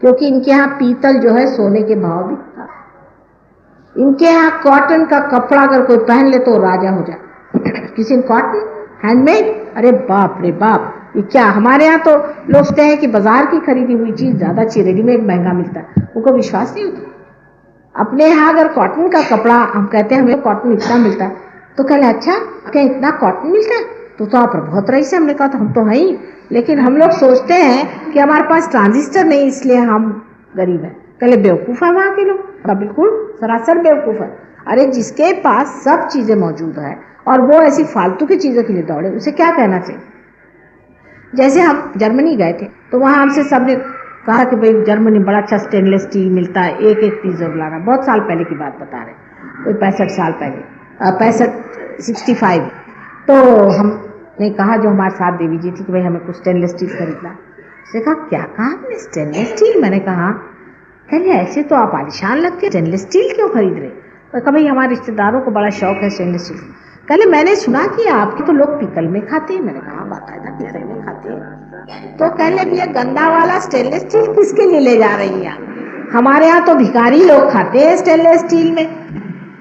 क्योंकि इनके यहाँ पीतल जो है सोने के भाव बिकता है। इनके यहाँ कॉटन का कपड़ा अगर कोई पहन ले तो राजा हो जाए। किसी ने कॉटन हैंडमेड, अरे बाप रे बाप, ये क्या। हमारे यहाँ तो लोग सोचते हैं कि बाजार की खरीदी हुई चीज ज्यादा अच्छी, रेडीमेड महंगा मिलता है, उनको विश्वास नहीं होता। अपने यहाँ अगर कॉटन का कपड़ा, हम कहते हैं हमें कॉटन इतना मिलता है, तो कह ले अच्छा क्या इतना कॉटन मिलता है, तो आप बहुत रईस है। हमने कहा तो हम तो हैं ही, लेकिन हम लोग सोचते हैं कि हमारे पास ट्रांजिस्टर नहीं इसलिए हम गरीब हैं। कहले बेवकूफ़ है वहाँ के लोग, बिल्कुल सरासर बेवकूफ़ है। अरे जिसके पास सब चीज़ें मौजूद है और वो ऐसी फालतू की चीज़ों के लिए दौड़े, उसे क्या कहना चाहिए। जैसे हम जर्मनी गए थे तो वहाँ हमसे सबने कहा कि भाई जर्मनी बड़ा अच्छा स्टेनलेस स्टील मिलता है, एक एक पीस जरूर लाना। बहुत साल पहले की बात बता रहे, कोई 65 साल पहले, 65। तो हमने कहा जो हमारे साथ देवी जी थी कि भाई हमें कुछ स्टेनलेस स्टील खरीदना। उसने कहा क्या कहा आपने, स्टेनलेस स्टील। मैंने कहा कहले ऐसे तो आप आलिशान लगते हैं, स्टेनलेस स्टील क्यों खरीद रहे। तो कहा भाई हमारे रिश्तेदारों को बड़ा शौक है स्टेनलेस स्टील। कहले मैंने सुना कि आपके तो लोग पीतल में खाते हैं। मैंने कहा बाकायदा पीतल में खाते हैं। तो कहले भैया गंदा वाला स्टेनलेस स्टील किसके लिए ले जा रही हैं, हमारे यहाँ तो भिखारी लोग खाते हैं स्टेनलेस स्टील में।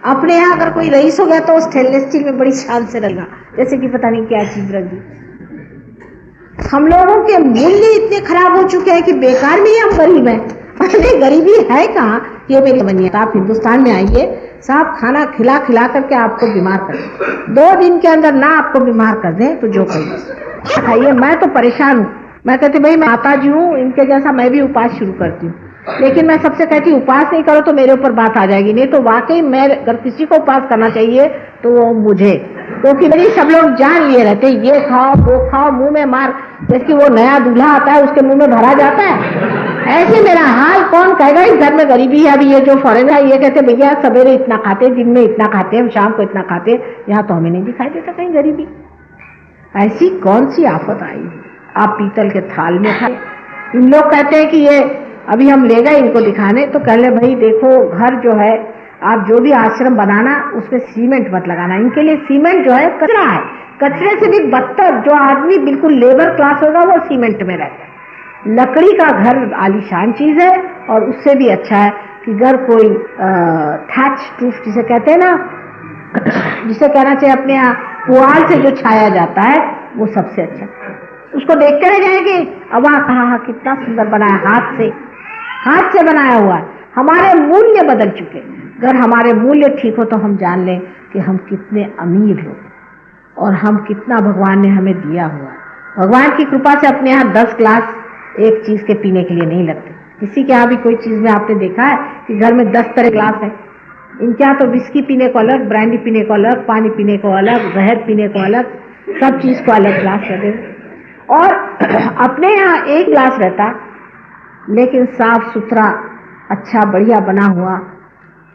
अपने यहाँ अगर कोई रईस हो गया तो स्टेनलेस स्टील में बड़ी शान से रखा, जैसे कि पता नहीं क्या चीज रख दी। हम लोगों के मूल्य इतने खराब हो चुके हैं कि बेकार में ही हम गरीब हैं। अरे गरीबी है कहाँ, ये मेरी बनिए। आप हिंदुस्तान में आइए, साहब खाना खिला खिला करके आपको बीमार कर दें, 2 दिन के अंदर ना आपको बीमार कर दें तो जो खाइए। मैं तो परेशान हूँ। मैं कहती भाई मैं माता जी हूँ, इनके जैसा मैं भी उपास शुरू करती हूँ, लेकिन मैं सबसे कहती हूँ उपास नहीं करो तो मेरे ऊपर बात आ जाएगी। नहीं तो वाकई मैं अगर किसी को उपास करना चाहिए तो वो मुझे, क्योंकि मेरी सब लोग जान लिए रहते ये खाओ वो खाओ, मुंह में मार, जैसे वो नया दूल्हा आता है उसके मुंह में भरा जाता है, ऐसे मेरा हाल। कौन कहेगा इस घर में गरीबी है। अभी ये जो फॉरेनर है ये कहते भैया सवेरे इतना खाते, दिन में इतना खाते हैं, शाम को इतना खाते, यहाँ तो हमें नहीं दिखाई देता कहीं गरीबी। ऐसी कौन सी आफत आई, आप पीतल के थाल में खाए। इन लोग कहते हैं कि ये अभी हम ले गए इनको दिखाने, तो कह ले भाई देखो घर जो है आप जो भी आश्रम बनाना उसमें सीमेंट मत लगाना। इनके लिए सीमेंट जो है कचरा है, कचरे से भी बदतर। जो आदमी बिल्कुल लेबर क्लास होगा वो सीमेंट में रहता है। लकड़ी का घर आलीशान चीज है, और उससे भी अच्छा है कि घर कोई थैच रूफ जिसे कहते हैं ना, जिसे कहना चाहिए अपने यहाँ पुआल से जो छाया जाता है, वो सबसे अच्छा। उसको देखते रह जाएंगे, अब वहाँ कहा कितना सुंदर बनाया, हाथ से बनाया हुआ है। हमारे मूल्य बदल चुके। अगर हमारे मूल्य ठीक हो तो हम जान लें कि हम कितने अमीर हो और हम कितना भगवान ने हमें दिया हुआ है। भगवान की कृपा से अपने यहाँ 10 ग्लास एक चीज के पीने के लिए नहीं लगते। किसी के यहाँ भी कोई चीज में आपने देखा है कि घर में 10 तरह ग्लास है। इनके यहाँ तो विस्की पीने को अलग, ब्रांडी पीने को अलग, पानी पीने को अलग, जहर पीने को अलग, सब चीज को अलग ग्लास लगे। और अपने यहाँ 1 ग्लास रहता, लेकिन साफ सुथरा अच्छा बढ़िया बना हुआ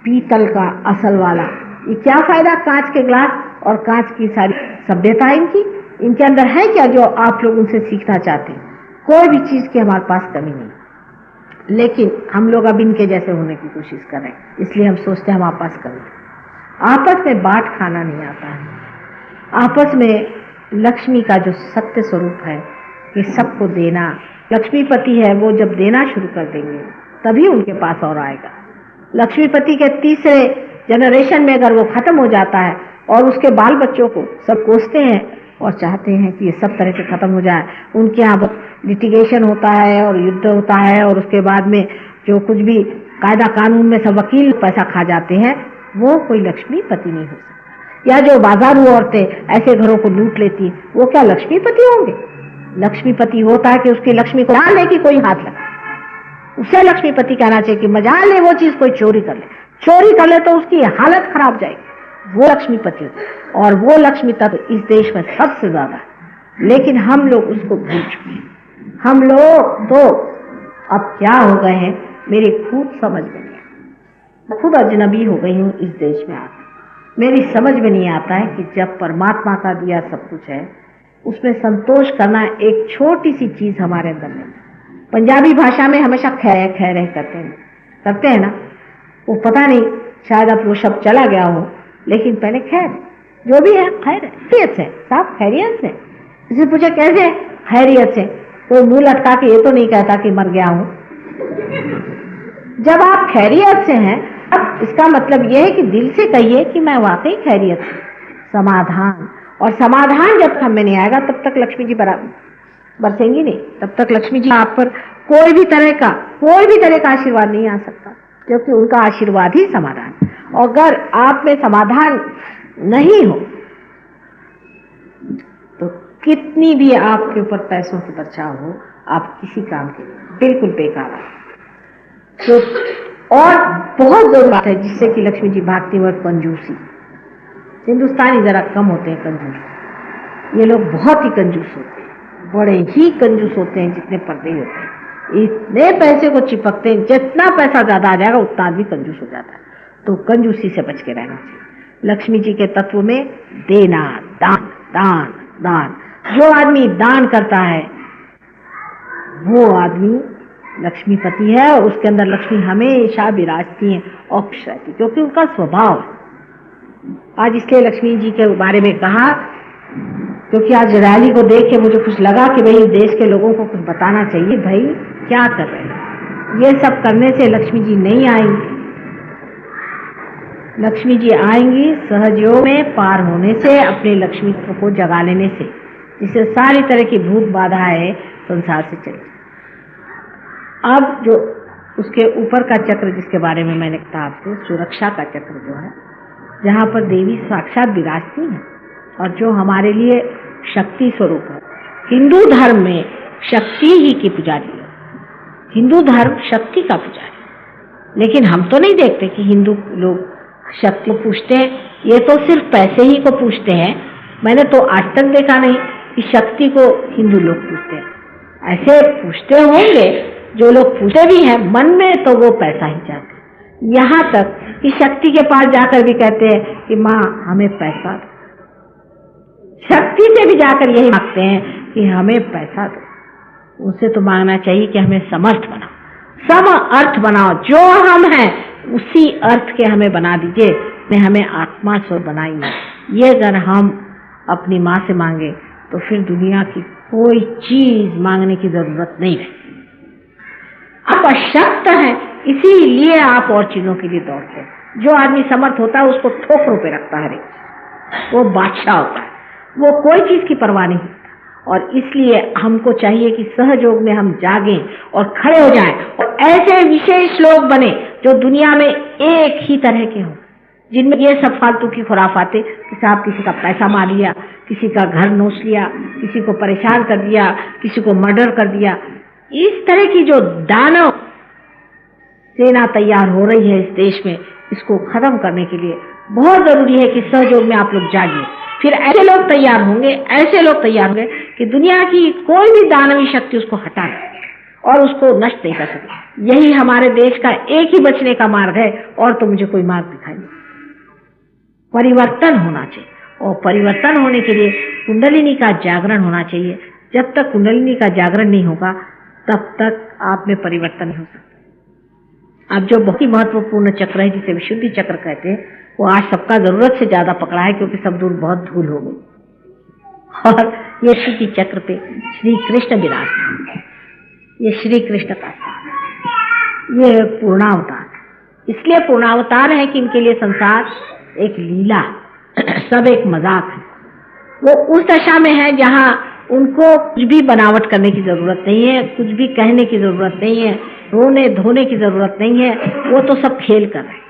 पीतल का असल वाला। ये क्या फायदा कांच के ग्लास और कांच की सारी सभ्यता इनके अंदर है क्या जो आप लोग उनसे सीखना चाहते हैं। कोई भी चीज की हमारे पास कमी नहीं, लेकिन हम लोग अब इनके जैसे होने की कोशिश कर रहे हैं, इसलिए हम सोचते हैं हमारे पास कमी। आपस में बांट खाना नहीं आता है। आपस में लक्ष्मी का जो सत्य स्वरूप है कि सबको देना, लक्ष्मीपति है वो जब देना शुरू कर देंगे तभी उनके पास और आएगा। लक्ष्मीपति के 3रे जनरेशन में अगर वो खत्म हो जाता है और उसके बाल बच्चों को सब कोसते हैं और चाहते हैं कि ये सब तरह से खत्म हो जाए, उनके यहाँ लिटिगेशन होता है और युद्ध होता है, और उसके बाद में जो कुछ भी कायदा कानून में सब वकील पैसा खा जाते हैं, वो कोई लक्ष्मीपति नहीं हो सकता। या जो बाजारू औरतें ऐसे घरों को लूट लेती हैं, वो क्या लक्ष्मीपति होंगे। लक्ष्मीपति होता है कि उसकी लक्ष्मी को मजाल ले कि कोई हाथ लगा, उसे लक्ष्मीपति कहना चाहिए कि मजाल ले वो चीज कोई चोरी कर ले तो उसकी हालत खराब जाएगी, वो लक्ष्मीपति। और वो लक्ष्मी तत्व इस देश में सबसे ज्यादा है, लेकिन हम लोग उसको भूल चुके हैं। हम लोग तो अब क्या हो गए हैं मेरी खुद समझ में नहीं आता। खुद अजनबी हो गई हूँ इस देश में आकर। मेरी समझ में नहीं आता है कि जब परमात्मा का दिया सब कुछ है उसमें संतोष करना एक छोटी सी चीज हमारे अंदर नहीं। पंजाबी भाषा में हमेशा खैर खैर करते हैं ना, वो पता नहीं शायद अब वो शब्द चला गया हो, लेकिन पहले खैर जो भी है खैरियत से, साफ खैरियत से। किसी पूछे कैसे, खैरियत से। कोई मुंह लटका के ये तो नहीं कहता कि मर गया हूँ, जब आप खैरियत से हैं, अब इसका मतलब यह है कि दिल से कहिए कि मैं वाकई खैरियत हूँ। समाधान, और समाधान जब हम में नहीं आएगा तब तक लक्ष्मी जी बरसेंगी नहीं, तब तक लक्ष्मी जी आप पर कोई भी तरह का आशीर्वाद नहीं आ सकता, क्योंकि उनका आशीर्वाद ही समाधान। और अगर आप में समाधान नहीं हो तो कितनी भी आपके ऊपर पैसों की बरछाव हो, आप किसी काम के लिए बिल्कुल बेकार है। तो और बहुत जरूरी बात है जिससे कि लक्ष्मी जी भागती हुई, कंजूसी। हिंदुस्तानी जरा कम होते हैं कंजूस, ये लोग बहुत ही कंजूस होते हैं, बड़े ही कंजूस होते हैं, जितने पर्दे होते हैं इतने पैसे को चिपकते हैं, जितना पैसा ज्यादा आ जाएगा उतना आदमी कंजूस हो जाता है। तो कंजूसी से बच के रहना चाहिए। लक्ष्मी जी के तत्व में देना, दान दान दान, जो आदमी दान करता है वो आदमी लक्ष्मीपति है, और उसके अंदर लक्ष्मी हमेशा विराजती है और खुश रहती, क्योंकि उनका स्वभाव है। आज इसलिए लक्ष्मी जी के बारे में कहा, क्योंकि आज रैली को देख के मुझे कुछ लगा कि भाई देश के लोगों को कुछ बताना चाहिए, भाई क्या कर रहे हैं, ये सब करने से लक्ष्मी जी नहीं आएंगी। लक्ष्मी जी आएंगी सहजयोग में पार होने से, अपने लक्ष्मीत्व को जगा लेने से, जिससे सारी तरह की भूत बाधाएं संसार से चली। अब जो उसके ऊपर का चक्र जिसके बारे में मैंने कहा आपसे, सुरक्षा का चक्र जो है, जहाँ पर देवी साक्षात विराजती है और जो हमारे लिए शक्ति स्वरूप है। हिंदू धर्म में शक्ति ही की पुजारी है, हिंदू धर्म शक्ति का पुजारी। लेकिन हम तो नहीं देखते कि हिंदू लोग शक्ति को पूछते हैं, ये तो सिर्फ पैसे ही को पूछते हैं। मैंने तो आज तक देखा नहीं कि शक्ति को हिंदू लोग पूछते हैं। ऐसे पूछते होंगे जो लोग पूछते भी हैं मन में, तो वो पैसा ही चाहते हैं। यहाँ तक कि शक्ति के पास जाकर भी कहते हैं कि माँ हमें पैसा दो। शक्ति से भी जाकर यही मांगते हैं कि हमें पैसा दो। उनसे तो मांगना चाहिए कि हमें समर्थ बनाओ, सम अर्थ बनाओ, जो हम हैं उसी अर्थ के हमें बना दीजिए, ने हमें आत्मा स्वरूप बनाइए। ये अगर हम अपनी माँ से मांगे तो फिर दुनिया की कोई चीज मांगने की जरूरत नहीं है। आप अशक्त हैं, इसीलिए आप और चीजों के लिए दौड़ते हैं। जो आदमी समर्थ होता है उसको ठोकरों पे रखता है, वो बादशाह होता है, वो कोई चीज की परवाह नहीं करता। और इसलिए हमको चाहिए कि सहयोग में हम जागें और खड़े हो जाएं, और ऐसे विशेष लोग बने जो दुनिया में एक ही तरह के हों, जिनमें ये सब फालतू की खुराफाते कि साहब किसी का पैसा मार लिया, किसी का घर नोच लिया, किसी को परेशान कर दिया, किसी को मर्डर कर दिया, इस तरह की जो दानव सेना तैयार हो रही है इस देश में, इसको खत्म करने के लिए बहुत जरूरी है कि सहयोग में आप लोग जागिए। फिर ऐसे लोग तैयार होंगे कि दुनिया की कोई भी दानवी शक्ति उसको हटा दे और उसको नष्ट नहीं कर सके। यही हमारे देश का एक ही बचने का मार्ग है, और तो मुझे कोई मार्ग दिखाई नहीं। परिवर्तन होना चाहिए, और परिवर्तन होने के लिए कुंडलिनी का जागरण होना चाहिए। जब तक कुंडलिनी का जागरण नहीं होगा तब तक आप में परिवर्तन नहीं हो सकता। अब जो बहुत ही महत्वपूर्ण चक्र है जिसे विशुद्धि चक्र कहते हैं, वो आज सबका जरूरत से ज्यादा पकड़ा है, क्योंकि सब दूर बहुत धूल हो गई। और ये विशुद्धि चक्र पे श्री कृष्ण विराजमान है। ये श्री कृष्ण का स्थान है, ये पूर्णावतार है। इसलिए पूर्णावतार है कि इनके लिए संसार एक लीला, सब एक मजाक है। वो उस दशा में है जहाँ उनको कुछ भी बनावट करने की जरूरत नहीं है, कुछ भी कहने की जरूरत नहीं है, रोने धोने की जरूरत नहीं है, वो तो सब खेल कर रहे हैं।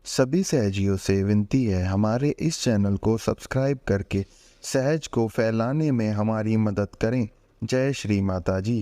सभी सहजियों से विनती है, हमारे इस चैनल को सब्सक्राइब करके सहज को फैलाने में हमारी मदद करें। जय श्री माता जी।